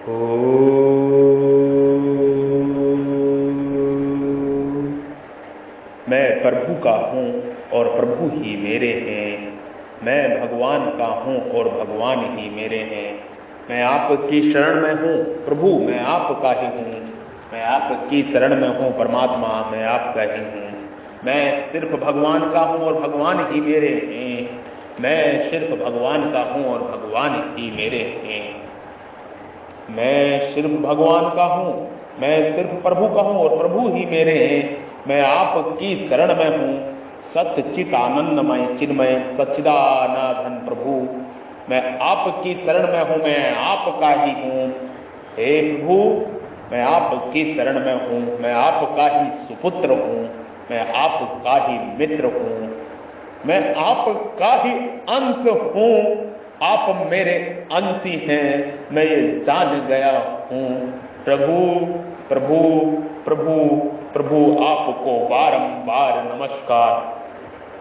मैं प्रभु का हूँ और प्रभु ही मेरे हैं। मैं भगवान का हूँ और भगवान ही मेरे हैं। मैं आपकी शरण में हूँ प्रभु, मैं आपका ही हूँ। मैं आपकी शरण में हूँ परमात्मा, मैं आपका ही हूँ। मैं सिर्फ भगवान का हूँ और भगवान ही मेरे हैं। मैं सिर्फ भगवान का हूँ और भगवान ही मेरे हैं। मैं सिर्फ भगवान का हूँ, मैं सिर्फ प्रभु का हूँ और प्रभु ही मेरे हैं। मैं आपकी शरण में हूँ, सत्य चित आनंदमय चिन्मय सच्चिदानंद प्रभु। मैं आपकी शरण में हूँ, मैं आपका ही हूँ। हे प्रभु, मैं आपकी शरण में हूँ, मैं आपका ही सुपुत्र हूँ, मैं आपका ही मित्र हूँ, मैं आपका ही अंश हूँ। आप मेरे अंशी हैं, मैं ये जान गया हूँ। प्रभु प्रभु प्रभु प्रभु आपको बारंबार नमस्कार,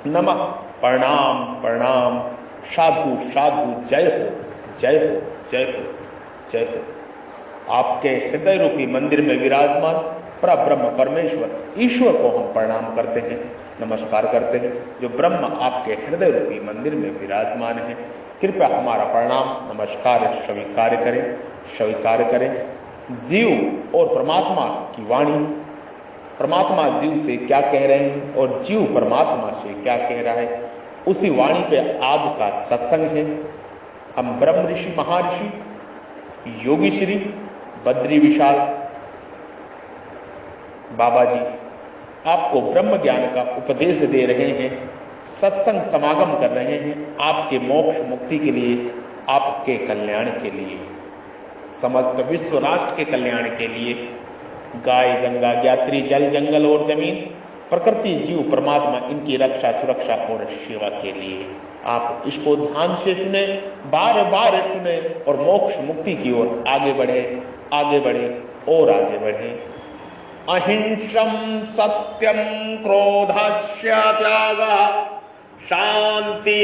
नमः, प्रणाम प्रणाम, साधु साधु, जय हो जय हो जय हो जय हो। आपके हृदय रूपी मंदिर में विराजमान परब्रह्म परमेश्वर ईश्वर को हम प्रणाम करते हैं, नमस्कार करते हैं, जो ब्रह्म आपके हृदय रूपी मंदिर में विराजमान है। कृपया हमारा प्रणाम नमस्कार स्वीकार करें, स्वीकार करें। जीव और परमात्मा की वाणी, परमात्मा जीव से क्या कह रहे हैं और जीव परमात्मा से क्या कह रहा है, उसी वाणी पे आज का सत्संग है। हम ब्रह्म ऋषि महर्षि योगी श्री बद्री विशाल बाबा जी आपको ब्रह्म ज्ञान का उपदेश दे रहे हैं, सत्संग समागम कर रहे हैं, आपके मोक्ष मुक्ति के लिए, आपके कल्याण के लिए, समस्त विश्व राष्ट्र के कल्याण के लिए। गाय गंगा ज्ञात्री जल जंगल और जमीन, प्रकृति जीव परमात्मा, इनकी रक्षा सुरक्षा और सेवा के लिए आप इसको ध्यान से सुने, बार बार सुने और मोक्ष मुक्ति की ओर आगे बढ़े, आगे बढ़े और आगे बढ़े। अहिंसम सत्यम क्रोधस्य त्यागः शांतिरेपेशूनम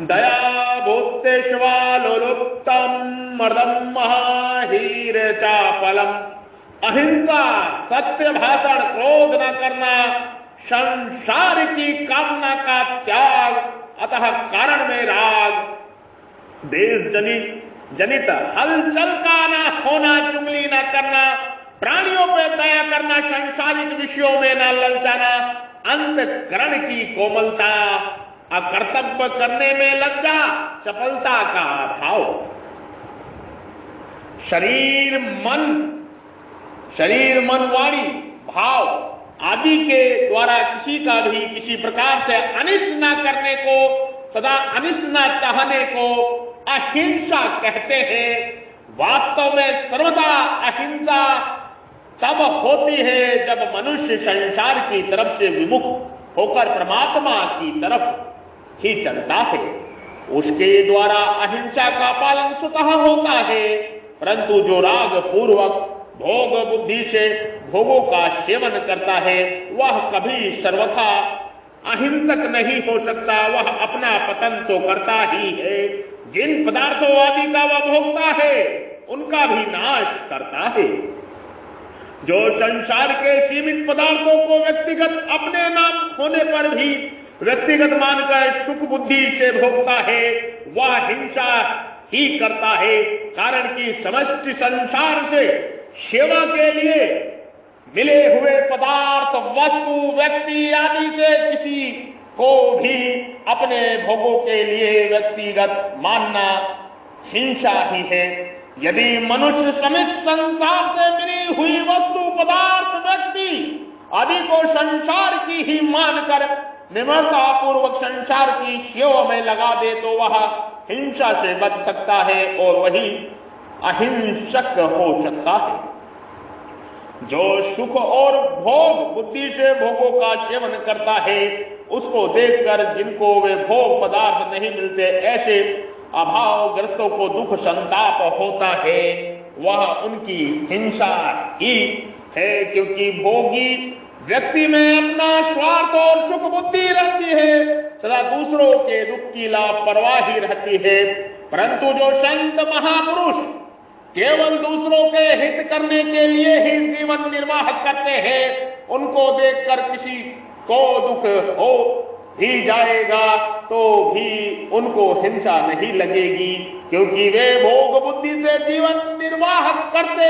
दया भूतेष्वालोलुप्तम मर्दम महाहीर चापलम। अहिंसा, सत्य भाषण, क्रोध न करना, संसार की कामना का त्याग, अतः कारण में राग, देश जनित हलचल का न होना, चुगली न करना, प्राणियों पर दया करना, सांसारिक विषयों में न ललचाना, अंतःकरण की कोमलता, अकर्तव्य करने में लज्जा, चपलता का अभाव, शरीर मन वाणी भाव आदि के द्वारा किसी का भी किसी प्रकार से अनिष्ट न करने को तथा अनिष्ट न चाहने को अहिंसा कहते हैं। वास्तव में सर्वदा अहिंसा तब होती है जब मनुष्य संसार की तरफ से विमुख होकर परमात्मा की तरफ ही चलता है। उसके द्वारा अहिंसा का पालन स्वतः होता है, परंतु जो राग पूर्वक भोग बुद्धि से भोगों का सेवन करता है वह कभी सर्वथा अहिंसक नहीं हो सकता, वह अपना पतन तो करता ही है। जिन पदार्थों आदि का वह भोगता है उनका भी नाश करता है। जो संसार के सीमित पदार्थों को व्यक्तिगत अपने नाम होने पर भी व्यक्तिगत मानकर सुख बुद्धि से भोगता है वह हिंसा ही करता है। कारण कि समस्त संसार से सेवा के लिए मिले हुए पदार्थ, वस्तु, व्यक्ति आदि से किसी को भी अपने भोगों के लिए व्यक्तिगत मानना हिंसा ही है। यदि मनुष्य समस्त संसार से मिली हुई वस्तु, पदार्थ, व्यक्ति आदि को संसार की ही मानकर निर्मलता पूर्वक संसार की सेवा में लगा दे तो वह हिंसा से बच सकता है और वही अहिंसक हो सकता है। जो सुख और भोग बुद्धि से भोगों का सेवन करता है उसको देखकर जिनको वे भोग पदार्थ नहीं मिलते ऐसे अभावग्रस्तों को दुख संताप होता है वह उनकी हिंसा ही है। क्योंकि भोगी व्यक्ति में अपना स्वार्थ और सुख बुद्धि रहती है तथा दूसरों के दुख की लापरवाही रहती है। परंतु जो संत महापुरुष केवल दूसरों के हित करने के लिए ही जीवन निर्वाह करते हैं, उनको देखकर किसी को दुख हो भी जाएगा तो भी उनको हिंसा नहीं लगेगी, क्योंकि वे भोग बुद्धि से जीवन निर्वाह करते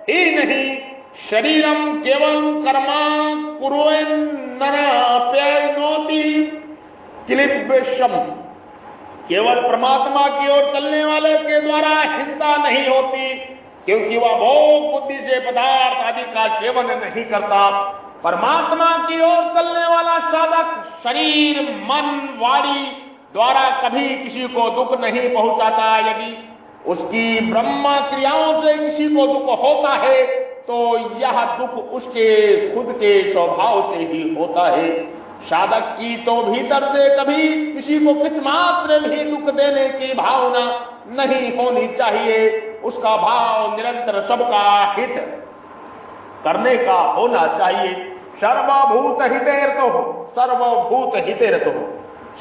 ही नहीं। शरीरम केवल कर्मा कुर्वन् नराप्यनोति किलिप्यशम, केवल परमात्मा की ओर चलने वाले के द्वारा हिंसा नहीं होती, क्योंकि वह भोग बुद्धि से पदार्थ आदि का सेवन नहीं करता। परमात्मा की ओर चलने वाला साधक शरीर मन वाणी द्वारा कभी किसी को दुख नहीं पहुंचाता। यदि उसकी ब्रह्म क्रियाओं से किसी को दुख होता है तो यह दुख उसके खुद के स्वभाव से ही होता है। साधक की तो भीतर से कभी किसी को किस मात्र भी दुख देने की भावना नहीं होनी चाहिए। उसका भाव निरंतर सबका हित करने का होना चाहिए। सर्वभूत हितेरतो हो, सर्वभूत हितेरतो हो।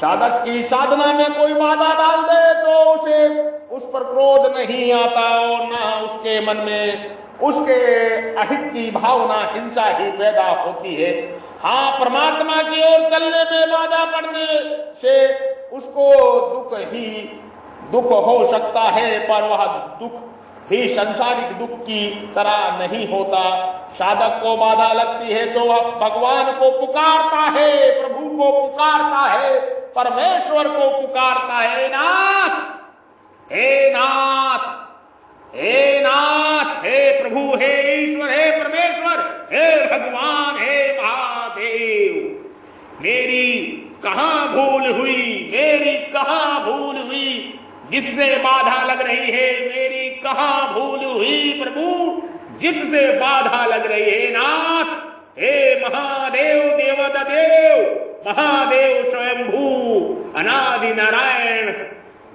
साधक की साधना में कोई बाधा डाल दे तो उसे उस पर क्रोध नहीं आता और ना उसके मन में उसके अहित की भावना हिंसा ही पैदा होती है। हाँ, परमात्मा की ओर चलने में बाधा पड़ने से उसको दुख हो सकता है, पर वह दुख भी संसारिक दुख की तरह नहीं होता। साधक को बाधा लगती है तो वह भगवान को पुकारता है, प्रभु को पुकारता है, परमेश्वर को पुकारता है। नाथ, हे नाथ, हे नाथ, हे प्रभु, हे ईश्वर, हे परमेश्वर, हे भगवान, हे महादेव, मेरी कहां भूल हुई, मेरी कहां भूल हुई जिससे बाधा लग रही है, मेरी कहां भूल हुई प्रभु जिससे बाधा लग रही है। नाथ, हे महादेव, देवदेव, महादेव स्वयंभू अनादि नारायण,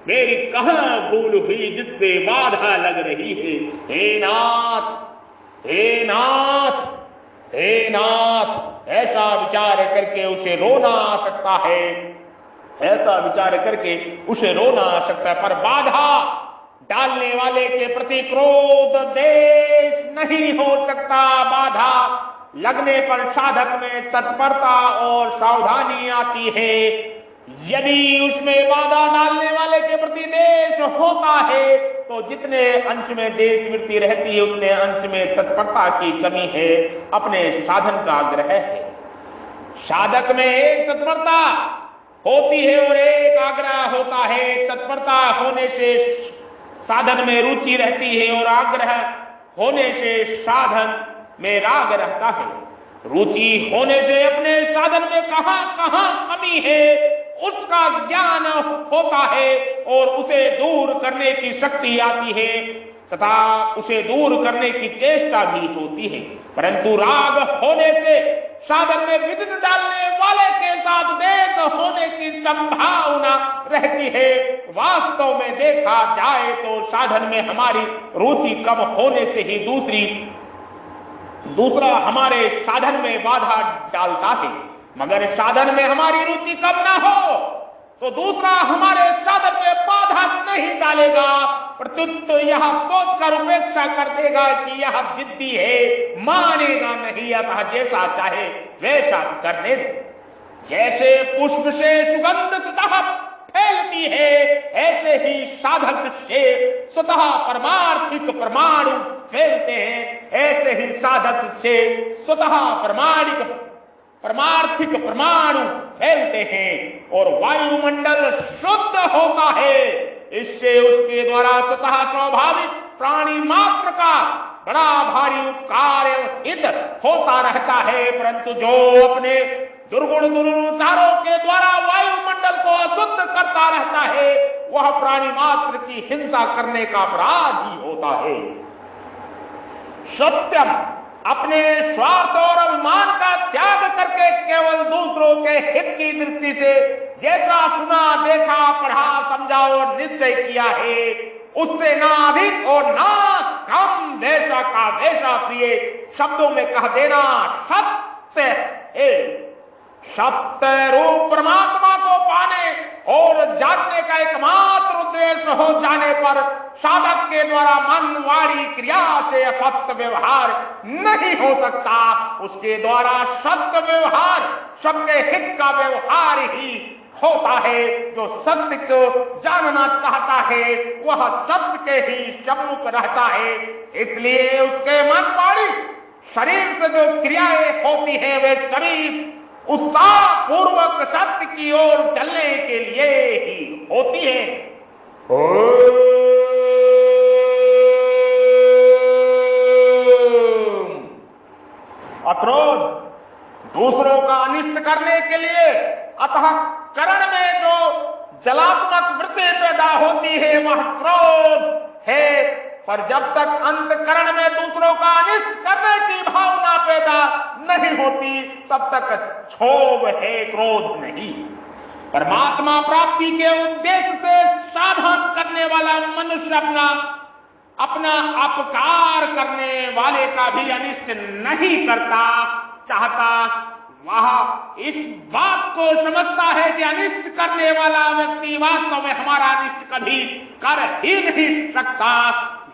मेरी कहां भूल हुई जिससे बाधा लग रही है। हे नाथ, हे नाथ, हे नाथ, ऐसा विचार करके उसे रोना आ सकता है, ऐसा विचार करके उसे रोना आ सकता है। पर बाधा डालने वाले के प्रति क्रोध देश नहीं हो सकता। बाधा लगने पर साधक में तत्परता और सावधानी आती है। यदि उसमें बाधा डालने वाले के प्रति देश होता है तो जितने अंश में देश वृत्ति रहती है उतने अंश में तत्परता की कमी है, अपने साधन का आग्रह है। साधक में एक तत्परता होती है और एक आग्रह होता है। तत्परता होने से साधन में रुचि रहती है और आग्रह होने से साधन में राग रहता है। रुचि होने से अपने साधन में कहां कहां कमी है उसका ज्ञान होता है और उसे दूर करने की शक्ति आती है तथा उसे दूर करने की चेष्टा भी होती है। परंतु राग होने से साधन में विघ्न डालने वाले के साथ देश होने की संभावना रहती है। वास्तव में देखा जाए तो साधन में हमारी रुचि कम होने से ही दूसरा हमारे साधन में बाधा डालता है। मगर साधन में हमारी रुचि कम ना हो तो दूसरा हमारे साधन में बाधा नहीं डालेगा, प्रत्युत यह सोचकर उपेक्षा कर देगा कि यह जिद्दी है, मानेगा नहीं, अतः जैसा चाहे वैसा करने दे। जैसे पुष्प से सुगंध स्वतः फैलती है ऐसे ही साधक से स्वतः परमार्थिक परमाणु फैलते हैं। ऐसे ही साधक से स्वतः परमार्थिक परमाणु फैलते हैं और वायुमंडल शुद्ध होता है। इससे उसके द्वारा स्वतः स्वाभाविक प्राणी मात्र का बड़ा भारी उपकार हित होता रहता है। परंतु जो अपने दुर्गुण दुराचारों के द्वारा वायुमंडल को अशुद्ध करता रहता है वह प्राणी मात्र की हिंसा करने का अपराधी होता है। सत्यम अपने स्वार्थ और अभिमान का त्याग करके केवल दूसरों के हित की दृष्टि से जैसा सुना देखा पढ़ा समझा और निश्चय किया है उससे ना अधिक और ना कम वैसा का वैसा प्रिय शब्दों में कह देना सत्य है। सत्य रूप परमात्मा को पाने और जानने का एकमात्र उद्देश्य अनिष्ट हो जाने पर साधक के द्वारा मन वाणी क्रिया से असत्य व्यवहार नहीं हो सकता। उसके द्वारा सत्य व्यवहार, सबके हित का व्यवहार ही होता है। जो सत्य को जानना चाहता है वह सत्य के ही सम्मुख रहता है। इसलिए उसके मन वाणी शरीर से जो क्रियाएं होती है वे सभी उत्साह पूर्वक सत्य की ओर चलने के लिए ही होती है। अक्रोध दूसरों का अनिष्ट करने के लिए, अतः करण में जो जलात्मक वृत्ति पैदा होती है वह क्रोध है। पर जब तक अंतकरण में दूसरों का अनिष्ट करने की भावना पैदा नहीं होती तब तक क्षोभ है, क्रोध नहीं। परमात्मा प्राप्ति के उद्देश्य से साधन करने वाला मनुष्य अपना अपकार करने वाले का भी अनिष्ट नहीं करता चाहता। वह इस बात को समझता है कि अनिष्ट करने वाला व्यक्ति वास्तव में हमारा अनिष्ट कभी कर ही नहीं सकता।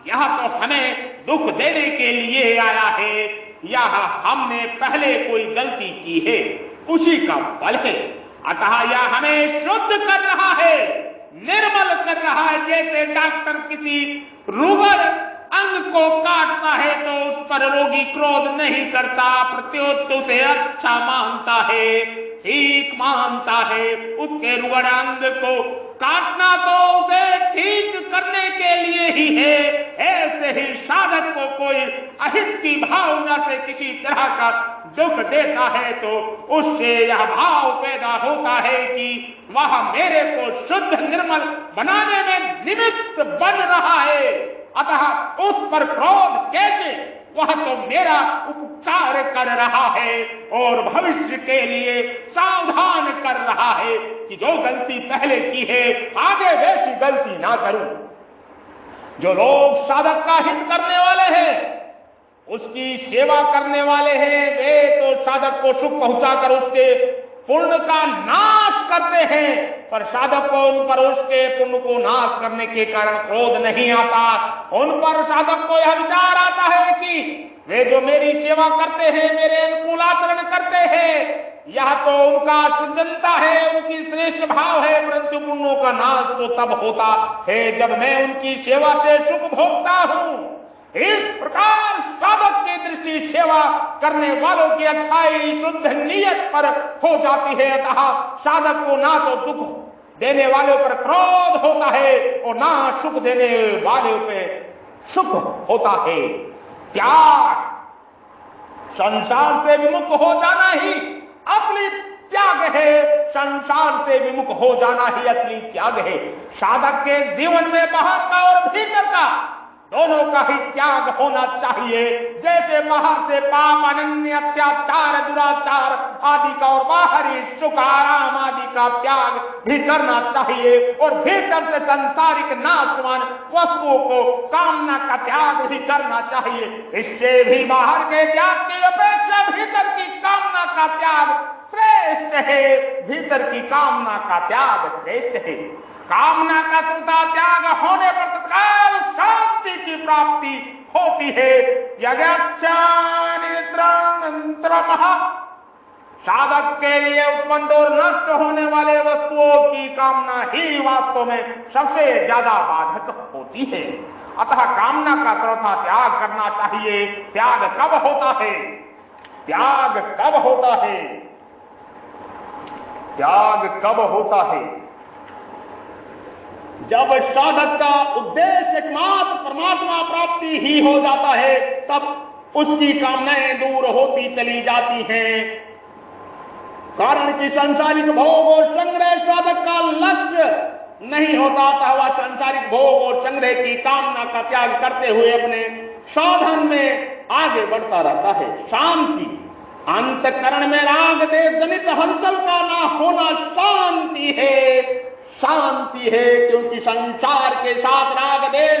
यह तो हमें दुख देने के लिए आया है, यह हमने पहले कोई गलती की है, उसी का फल है। अतः यह हमें शुद्ध कर रहा है, निर्मल कर रहा है। जैसे डॉक्टर किसी रुगर अंग को काटता है तो उस पर रोगी क्रोध नहीं करता, प्रत्युत उसे अच्छा मानता है, ठीक मानता है। उसके रुगड़ अंग को काटना तो उसे ठीक करने के लिए ही है। ऐसे ही साधक को कोई अहित की भावना से किसी तरह का दुख देता है तो उससे यह भाव पैदा होता है कि वह मेरे को शुद्ध निर्मल बनाने में निमित्त बन रहा है। अतः उस पर क्रोध कैसे, वह तो मेरा उपकार कर रहा है और भविष्य के लिए सावधान कर रहा है कि जो गलती पहले की है आगे वैसी गलती ना करूं। जो लोग साधक का हित करने वाले हैं, उसकी सेवा करने वाले हैं, वे तो साधक को सुख पहुंचाकर उसके पुण्य का नाश करते हैं। पर साधक को उन पर उसके पुण्य को नाश करने के कारण क्रोध नहीं आता। उन पर साधक को यह विचार आता है कि वे जो मेरी सेवा करते हैं, मेरे अनुकूल आचरण करते हैं, यह तो उनका सज्जनता है, उनकी श्रेष्ठ भाव है। परंतु पुण्यों का नाश तो तब होता है जब मैं उनकी सेवा से सुख भोगता हूं। इस प्रकार साधक की दृष्टि सेवा करने वालों की अच्छाई शुद्ध नियत पर हो जाती है। अतः साधक को ना तो दुख देने वालों पर क्रोध होता है और ना सुख देने वालों पे सुख होता है। त्याग, संसार से विमुख हो जाना ही असली त्याग है। संसार से विमुख हो जाना ही असली त्याग है। साधक के जीवन में बाहर का और भीतर का दोनों का ही त्याग होना चाहिए। जैसे बाहर से पाप, अनन्य, अत्याचार, दुराचार आदि का और बाहरी सुख, आराम आदि का त्याग भी करना चाहिए और भीतर से संसारिक नाशवान वस्तुओं को कामना का त्याग भी करना चाहिए। इससे भी बाहर के त्याग की अपेक्षा भीतर की कामना का त्याग श्रेष्ठ है। भीतर की कामना का त्याग श्रेष्ठ है। कामना का श्रुता त्याग होने पर तत्काल शांति की प्राप्ति होती है। साधक के लिए उत्पन्न और नष्ट होने वाले वस्तुओं की कामना ही वास्तव में सबसे ज्यादा बाधक होती है। अतः कामना का श्रद्धा त्याग करना चाहिए। त्याग कब होता है? त्याग कब होता है? त्याग कब होता है? जब साधक का उद्देश्य एकमात्र परमात्मा प्राप्ति ही हो जाता है तब उसकी कामनाएं दूर होती चली जाती हैं। कारण कि सांसारिक भोग और संग्रह साधक का लक्ष्य नहीं होता था। वह सांसारिक भोग और संग्रह की कामना का त्याग करते हुए अपने साधन में आगे बढ़ता रहता है। शांति, अंतकरण में राग देश जनित हलचल का ना होना शांति है। शांति है क्योंकि संसार के साथ राग देश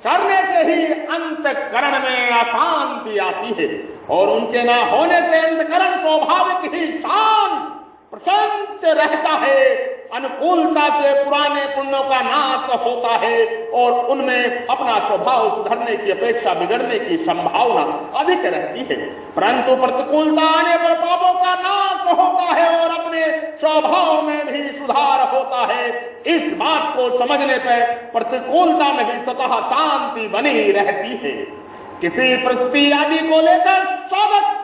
करने से ही अंतकरण में अशांति आती है और उनके ना होने से अंतकरण स्वाभाविक ही शांत प्रशांत रहता है। अनुकूलता से पुराने पुण्यों का नाश होता है और उनमें अपना स्वभाव सुधरने की अपेक्षा बिगड़ने की संभावना अधिक रहती है। परंतु प्रतिकूलता आने पर पापों का नाश होता है और अपने स्वभाव में भी सुधार होता है। इस बात को समझने पर प्रतिकूलता में भी स्वतः शांति बनी रहती है। किसी परिस्थिति आदि को लेकर साधक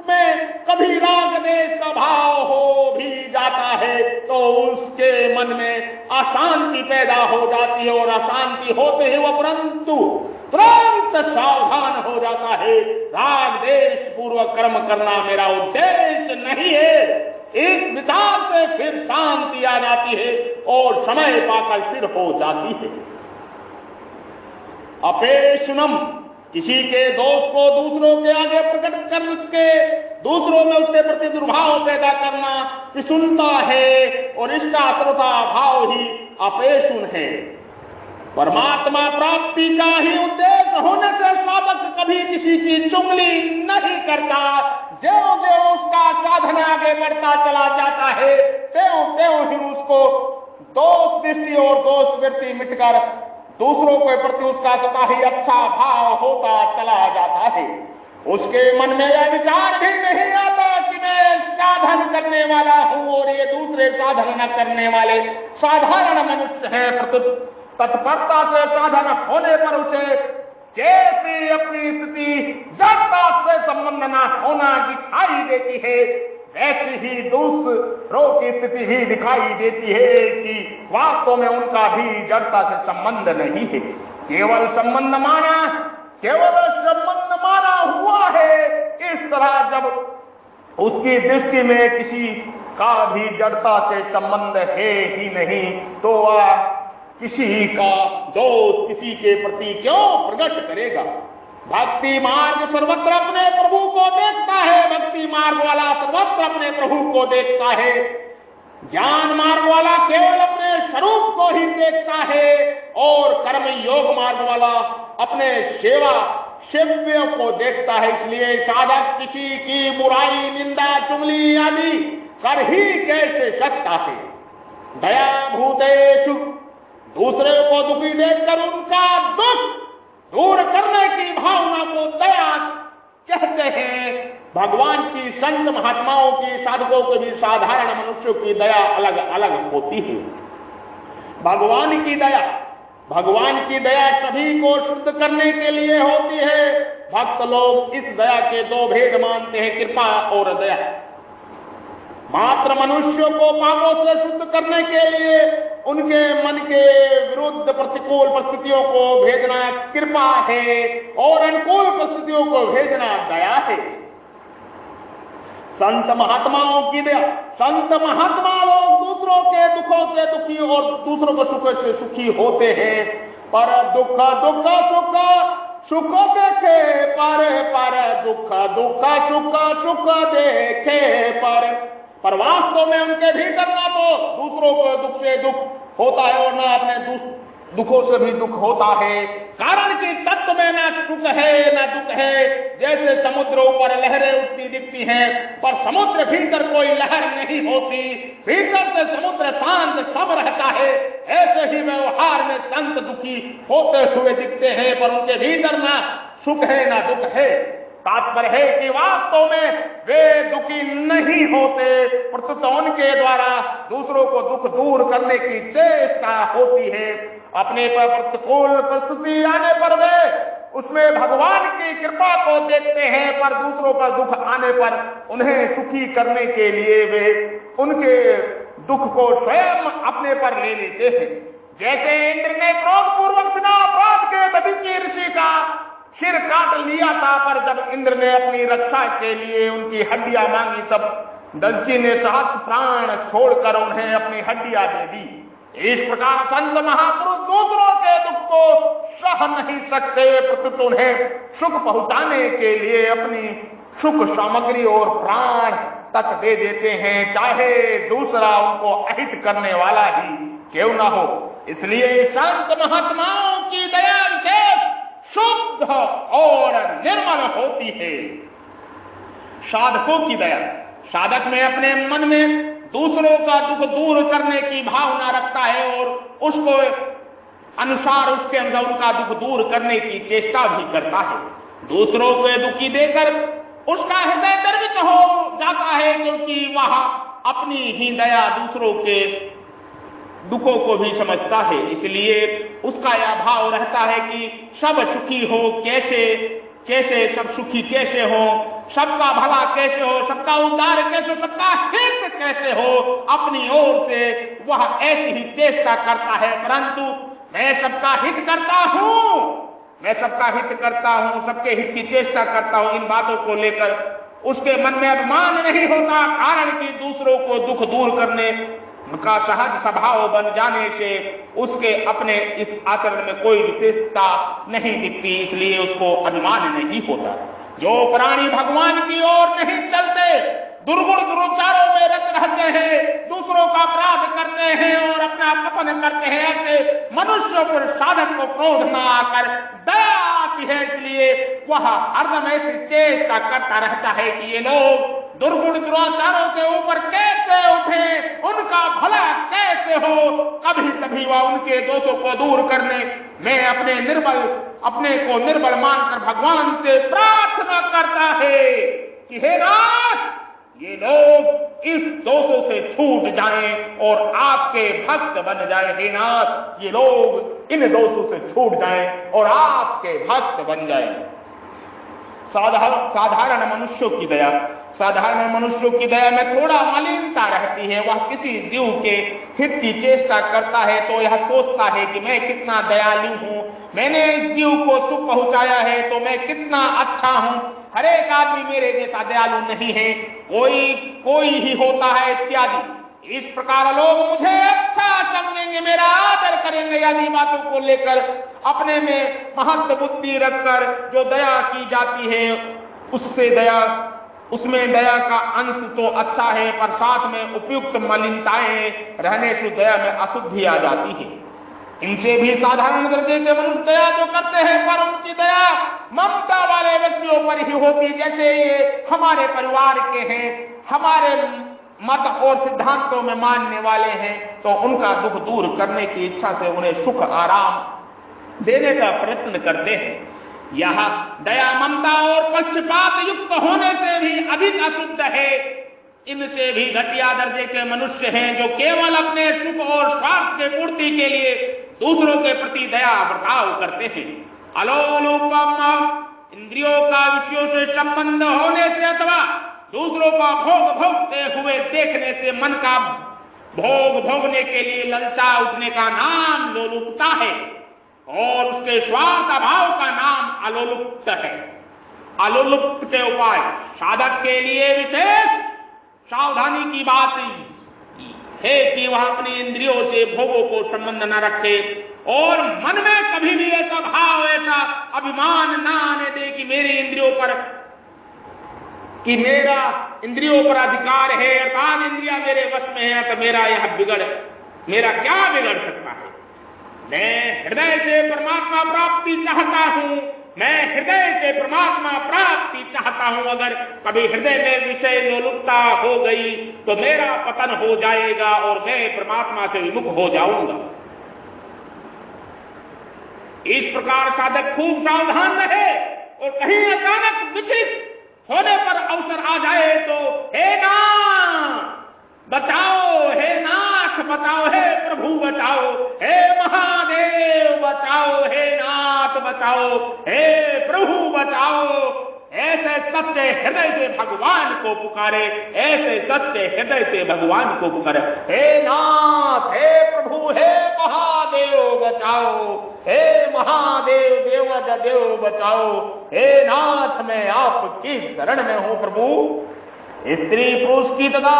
में कभी राग देश का भाव हो भी जाता है तो उसके मन में अशांति पैदा हो जाती है और अशांति होते ही वह तुरंत सावधान हो जाता है। राग देश पूर्वक कर्म करना मेरा उद्देश्य नहीं है। इस विचार से फिर शांति आ जाती है और समय पाकर स्थिर हो जाती है। अपेशुनम, किसी के दोष को दूसरों के आगे प्रकट करके दूसरों में उसके प्रति दुर्भाव पैदा करना विसुनता है और इसका श्रोता भाव ही अपेशुन है। परमात्मा प्राप्ति का ही उद्देश्य होने से साधक कभी किसी की चुगली नहीं करता। ज्यों ज्यों उसका साधन आगे बढ़ता चला जाता है त्यों त्यों ही उसको दोष दृष्टि और दोष वृत्ति मिटकर दूसरों के प्रति उसका सदा ही अच्छा भाव होता चला जाता है। उसके मन में यह विचार भी नहीं आता कि मैं साधन करने वाला हूं और ये दूसरे साधन न करने वाले साधारण मनुष्य है। तत्परता से साधन होने पर उसे जैसी अपनी स्थिति जड़ता से संबंध न होना दिखाई देती है वैसी ही दूसरों की स्थिति भी दिखाई देती है कि वास्तव में उनका भी जड़ता से संबंध नहीं है। केवल संबंध माना हुआ है। इस तरह जब उसकी दृष्टि में किसी का भी जड़ता से संबंध है ही नहीं तो वह किसी का दोष किसी के प्रति क्यों प्रकट करेगा। भक्ति मार्ग सर्वत्र अपने प्रभु को देखता है। भक्ति मार्ग वाला सर्वत्र अपने प्रभु को देखता है। ज्ञान मार्ग वाला केवल अपने स्वरूप को ही देखता है और कर्म योग मार्ग वाला अपने सेव्य को देखता है। इसलिए साधक किसी की बुराई निंदा चुगली आदि कर ही कैसे सकता है। दया भूतेषु, दूसरे को दुखी देखकर उनका दुख दूर करने की भावना को दया कहते हैं। भगवान की संत महात्माओं की साधकों के भी साधारण मनुष्यों की दया अलग अलग होती है। भगवान की दया सभी को शुद्ध करने के लिए होती है। भक्त लोग इस दया के दो भेद मानते हैं, कृपा और दया। मात्र मनुष्यों को पापों से शुद्ध करने के लिए उनके मन के विरुद्ध प्रतिकूल परिस्थितियों को भेजना कृपा है और अनुकूल परिस्थितियों को भेजना दया है। संत महात्माओं की दया, संत महात्मा लोग दूसरों के दुखों से दुखी और दूसरों को सुख से सुखी होते हैं। पर दुख सुख देखे पर दुख सुख देखे पर वास्तव में उनके भीतर ना तो दूसरों को दुख से दुख होता है और ना अपने दुखों से भी दुख होता है। कारण कि तत्व में ना सुख है ना दुख है। जैसे समुद्र ऊपर लहरें उठती दिखती हैं पर समुद्र भीतर कोई लहर नहीं होती, भीतर से समुद्र शांत सब रहता है। ऐसे ही व्यवहार में संत दुखी होते हुए दिखते हैं पर उनके भीतर ना सुख है ना दुख है। तात्पर्य है कि वास्तव में वे दुखी नहीं होते, प्रस्तुत उनके द्वारा दूसरों को दुख दूर करने की चेष्टा होती है। अपने पर प्रतिकूल परिस्थिति आने पर वे उसमें भगवान की कृपा को देखते हैं पर दूसरों पर दुख आने पर उन्हें सुखी करने के लिए वे उनके दुख को स्वयं अपने पर ले लेते हैं। जैसे इंद्र ने क्रोधपूर्वक बिना अपराध के दधीचि ऋषि का सिर काट लिया था, पर जब इंद्र ने अपनी रक्षा के लिए उनकी हड्डियां मांगी तब दधीचि ने सहस्र प्राण छोड़कर उन्हें अपनी हड्डियां दे दी। इस प्रकार संत महापुरुष दूसरों के दुख को सह नहीं सकते, प्रस्तुत उन्हें सुख पहुंचाने के लिए अपनी सुख सामग्री और प्राण तक दे देते हैं, चाहे दूसरा उनको अहित करने वाला ही क्यों ना हो। इसलिए संत महात्माओं की दया विशेष शुद्ध और निर्मल होती है। साधकों की दया, साधक में अपने मन में दूसरों का दुख दूर करने की भावना रखता है और उसको अनुसार उसके अंदर उनका दुख दूर करने की चेष्टा भी करता है। दूसरों को दुखी देकर उसका हृदय गर्वित हो जाता है, क्योंकि वह अपनी ही दया दूसरों के दुखों को भी समझता है। इसलिए उसका यह भाव रहता है कि सब सुखी हो, कैसे कैसे सब सुखी कैसे हो, सबका भला कैसे हो, सबका उद्धार कैसे हो, सबका हित कैसे हो, अपनी ओर से वह ऐसी ही चेष्टा करता है। परंतु मैं सबका हित करता हूं, मैं सबका हित करता हूं, सबके हित की चेष्टा करता हूं, इन बातों को लेकर उसके मन में अभिमान नहीं होता, कारण कि दूसरों को दुख दूर करने का सहज स्वभाव बन जाने से उसके अपने इस आचरण में कोई विशेषता नहीं दिखती, इसलिए उसको अभिमान नहीं होता। जो प्राणी भगवान की ओर नहीं चलते, दुर्गुण दुराचारों में रत रहते हैं, दूसरों का अपराध करते हैं और अपना पतन करते हैं, ऐसे मनुष्यों पर साधक को क्रोध न आकर दया आती है। इसलिए वह हरदम ऐसी चेष्टा करता रहता है कि ये लोग दुर्गुण दुराचारों से ऊपर कैसे उठे, उनका भला कैसे हो। कभी कभी वह उनके दोषों को दूर करने में अपने को निर्बल मानकर भगवान से प्रार्थना करता है कि हे नाथ, ये लोग इस दोषों से छूट जाएं और आपके भक्त बन जाएं। हे नाथ, ये लोग इन दोषों से छूट जाएं और आपके भक्त बन जाएं। साधारण मनुष्यों की दया, साधारण मनुष्यों की दया में थोड़ा मलिनता रहती है। वह किसी जीव के हित की चेष्टा करता है तो यह सोचता है कि मैं कितना दयालु हूं, मैंने इस जीव को सुख पहुंचाया है तो मैं कितना अच्छा हूं, हर एक आदमी मेरे जैसा दयालु नहीं है, कोई ही होता है इत्यादि। इस प्रकार लोग मुझे अच्छा समझेंगे, मेरा आदर करेंगे, आदि बातों को लेकर अपने में महत्व बुद्धि रखकर जो दया की जाती है उसमें दया का अंश तो अच्छा है, पर साथ में उपयुक्त मलिनताएं रहने से दया में अशुद्धि आ जाती है। इनसे भी साधारण दर्जे के मनुष्य दया तो करते हैं, पर उनकी दया ममता वाले व्यक्तियों पर ही होती। जैसे ये हमारे परिवार के हैं, हमारे मत और सिद्धांतों में मानने वाले हैं, तो उनका दुख दूर करने की इच्छा से उन्हें सुख आराम देने का प्रयत्न करते हैं। यह दया ममता और पक्षपात युक्त होने से भी अधिक अशुद्ध है। इनसे भी घटिया दर्जे के मनुष्य हैं जो केवल अपने सुख और स्वार्थ के पूर्ति के लिए दूसरों के प्रति दया बर्ताव करते हैं। अलोलुपम इंद्रियों का विषयों से संबंध होने से अथवा दूसरों का भोग भोगते हुए देखने से मन का भोग भोगने के लिए ललचा उठने का नाम लोलुपता है और उसके स्वार्थ अभाव का नाम अलोलुप्त है। अलोलुप्त के उपाय साधक के लिए विशेष सावधानी की बात है कि वह अपनी इंद्रियों से भोगों को संबंध न रखे और मन में कभी भी ऐसा भाव, ऐसा अभिमान न आने दे कि मेरा इंद्रियों पर अधिकार है, अर्थात इंद्रियां मेरे वश में है, तो मेरा क्या बिगड़ सकता है। मैं हृदय से परमात्मा प्राप्ति चाहता हूं, मैं हृदय से परमात्मा प्राप्ति चाहता हूं। अगर कभी हृदय में विषय लोलुपता हो गई तो मेरा पतन हो जाएगा और मैं परमात्मा से विमुख हो जाऊंगा। इस प्रकार साधक खूब सावधान रहे और कहीं अचानक विचलित होने पर अवसर आ जाए तो हे नाथ बचाओ, हे नाथ बचाओ, हे प्रभु बचाओ, हे महादेव बचाओ, हे नाथ बचाओ, हे प्रभु बचाओ, ऐसे सच्चे हृदय से भगवान को पुकारे, ऐसे सच्चे हृदय से भगवान को पुकारे। हे नाथ, हे प्रभु, हे महादेव बचाओ, हे महादेव देव बचाओ, हे नाथ मैं आपकी शरण में हूं प्रभु। स्त्री पुरुष की तथा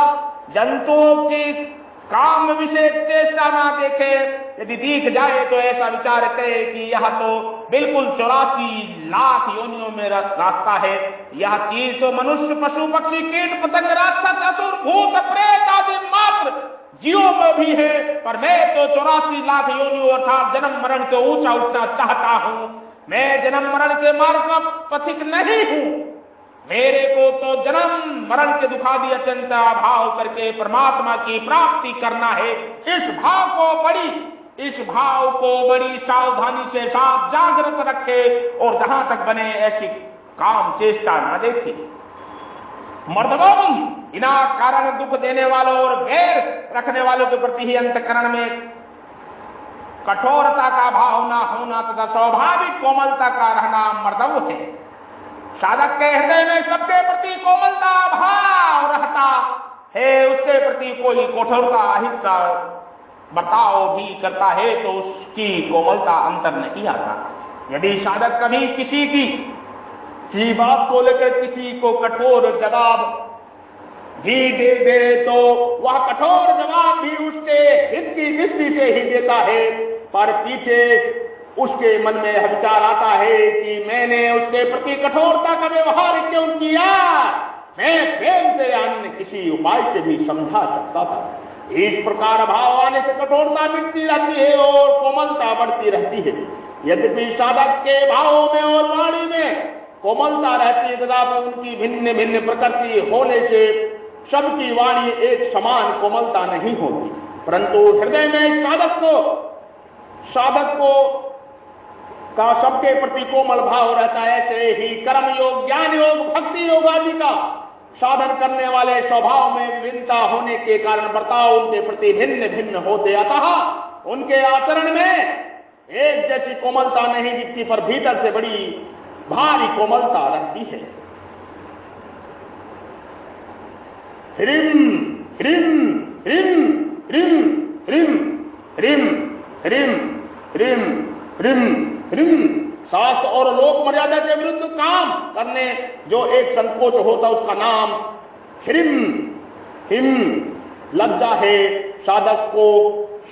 जंतुओं की काम विषय चेष्टा ना देखे, यदि दिख जाए तो ऐसा विचार करे कि यह तो बिल्कुल 84 लाख योनियों में रास्ता है। यह चीज तो मनुष्य पशु पक्षी कीट पतंग राक्षस असुर भूत प्रेत आदि मात्र जीवों में भी है, पर मैं तो 84 लाख योनियों अर्थात जन्म मरण से ऊंचा उठना चाहता हूं। मैं जन्म मरण के मार्ग का पथिक नहीं हूं, मेरे को तो जन्म मरण के दुखादि अत्यंत भाव करके परमात्मा की प्राप्ति करना है। इस भाव को बड़ी सावधानी से साथ जागृत रखे और जहां तक बने ऐसी काम चेष्टा न देखे। मर्दबम बिना कारण दुख देने वालों और वैर रखने वालों के प्रति ही अंतकरण में कठोरता का भाव न होना तथा स्वाभाविक कोमलता का रहना मर्दव है। साधक के हृदय में सबके प्रति कोमलता भाव रहता है, उसके प्रति कोई कठोरता अहिंसा बर्ताव भी करता है तो उसकी कोमलता अंतर नहीं आता। यदि साधक कभी किसी बात को लेकर किसी को कठोर जवाब भी दे दे तो वह कठोर जवाब भी उसके हित की दृष्टि से ही देता है, पर पीछे उसके मन में यह विचार आता है कि मैंने उसके प्रति कठोरता का व्यवहार क्यों किया, मैं प्रेम से अन्य किसी उपाय से भी समझा सकता था। इस प्रकार भाव आने से कठोरता मिटती रहती है और कोमलता बढ़ती रहती है। यद्यपि साधक के भावों में और वाणी में कोमलता रहती है तथा उनकी भिन्न भिन्न प्रकृति होने से सबकी वाणी एक समान कोमलता नहीं होती, परंतु हृदय में साधक को का सबके प्रति कोमल भाव रहता है। ऐसे ही कर्म योग, ज्ञान योग, भक्ति योग आदि का साधन करने वाले स्वभाव में भिन्नता होने के कारण बर्ताव उनके प्रति भिन्न भिन्न होते, अतः उनके आचरण में एक जैसी कोमलता नहीं दिखती, पर भीतर से बड़ी भारी कोमलता रहती है। ह्रीम ह्रीम ह्रीम ह्रीम ह्रीम ह्रीम ह्रीम ह्रीम ह्रीम ह्रीम। शास्त्र और लोक मर्यादा के विरुद्ध काम करने जो एक संकोच होता उसका नाम ह्रीम हिम लज्जा है। साधक को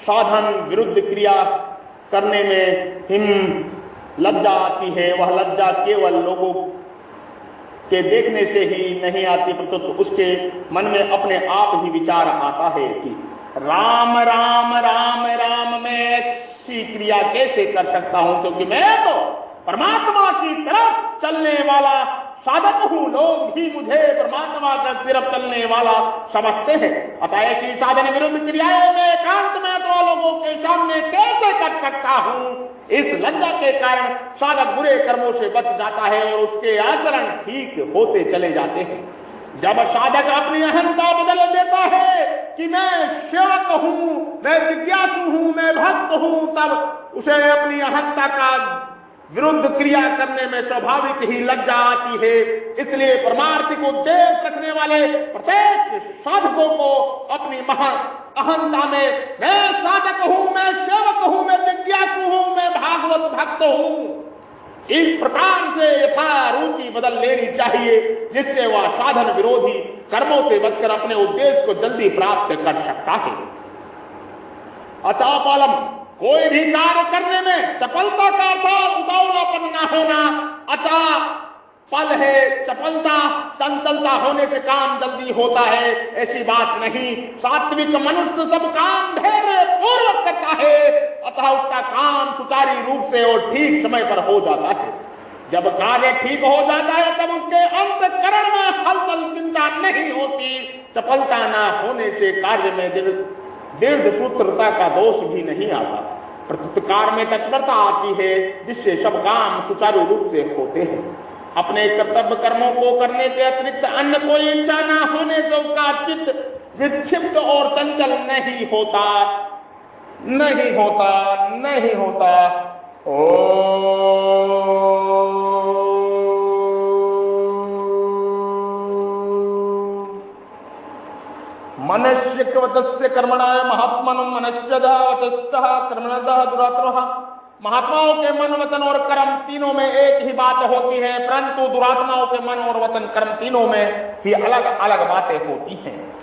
साधन विरुद्ध क्रिया करने में हिम लज्जा आती है। वह लज्जा केवल लोगों के देखने से ही नहीं आती, परंतु तो उसके मन में अपने आप ही विचार आता है कि राम राम राम राम मैं ऐसी क्रिया कैसे कर सकता हूं, क्योंकि मैं तो परमात्मा की तरफ चलने वाला साधक हूं। लोग भी मुझे परमात्मा की तरफ चलने वाला समझते हैं, अतः ऐसी साधन विरुद्ध क्रियाएं मैं एकांत में तो लोगों के सामने कैसे कर सकता हूं। इस लज्जा के कारण साधक बुरे कर्मों से बच जाता है और उसके आचरण ठीक होते चले जाते हैं। जब साधक अपनी अहंता बदल देता है कि मैं सेवक हूं, मैं जिज्ञासु हूं, मैं भक्त हूं, तब उसे अपनी अहंता का विरुद्ध क्रिया करने में स्वाभाविक ही लज्जा आती है। इसलिए परमार्थिक उद्देश्य रखने वाले प्रत्येक साधकों को अपनी अहंता में मैं साधक हूं, मैं सेवक हूं, मैं जिज्ञासु हूं, मैं भागवत भक्त हूं, इस प्रकार से यथारूपी बदल लेनी चाहिए, जिससे वह साधन विरोधी कर्मों से बचकर अपने उद्देश्य को जल्दी प्राप्त कर सकता है। अचापालम कोई भी कार्य करने में चपलता का अर्थ उतावलापन न होना। अचा पल है चपलता, चंचलता होने से काम जल्दी होता है, ऐसी बात नहीं। सात्विक मनुष्य सब काम धैर्य पूर्वक करता है, अतः उसका काम सुचारू रूप से और ठीक समय पर हो जाता है। जब कार्य ठीक हो जाता है तब उसके अंतःकरण में हलचल चिंता नहीं होती। चपलता न होने से कार्य में दीर्घ सूत्रता का दोष भी नहीं आता। प्रत्युत्कार में तत्परता आती है, जिससे सब काम सुचारू रूप से होते हैं। अपने कर्तव्य कर्मों को करने के अतिरिक्त अन्य कोई इच्छा न होने से उसका चित्त विक्षिप्त और चंचल नहीं होता, नहीं होता, नहीं होता। मनुष्य कर्मणाय महात्मन मनुष्यतः कर्मणतः दुरात्मः। महात्माओं के मन वचन और कर्म तीनों में एक ही बात होती है, परंतु दुरात्माओं के मन और वचन कर्म तीनों में ही अलग अलग बातें होती हैं।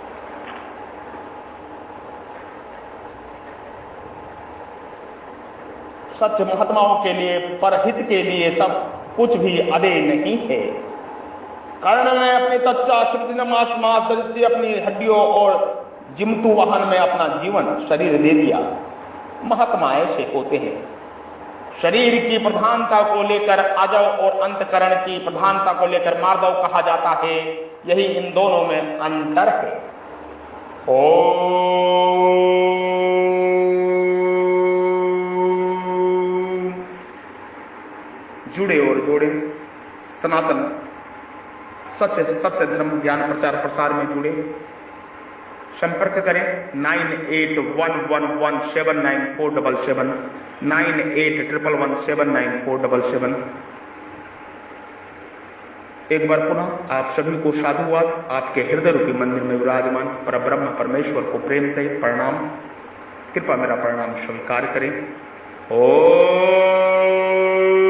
सच महात्माओं के लिए परहित के लिए सब कुछ भी अदे नहीं है। कर्ण ने अपनी त्वचा से अपनी हड्डियों और जिमतु वाहन में अपना जीवन शरीर दे दिया। महात्मा ऐसे होते हैं। शरीर की प्रधानता को लेकर अजव और अंतकरण की प्रधानता को लेकर मार्दव कहा जाता है। यही इन दोनों में अंतर है। जुड़े और जोड़े, सनातन सत्य धर्म ज्ञान प्रचार प्रसार में जुड़े। संपर्क करें 9811179477 9811179477। एक बार पुनः आप सभी को साधुवाद। आपके हृदय रूपी मंदिर में विराजमान परब्रह्म परमेश्वर को प्रेम सहित प्रणाम। कृपया मेरा प्रणाम स्वीकार करें। ओम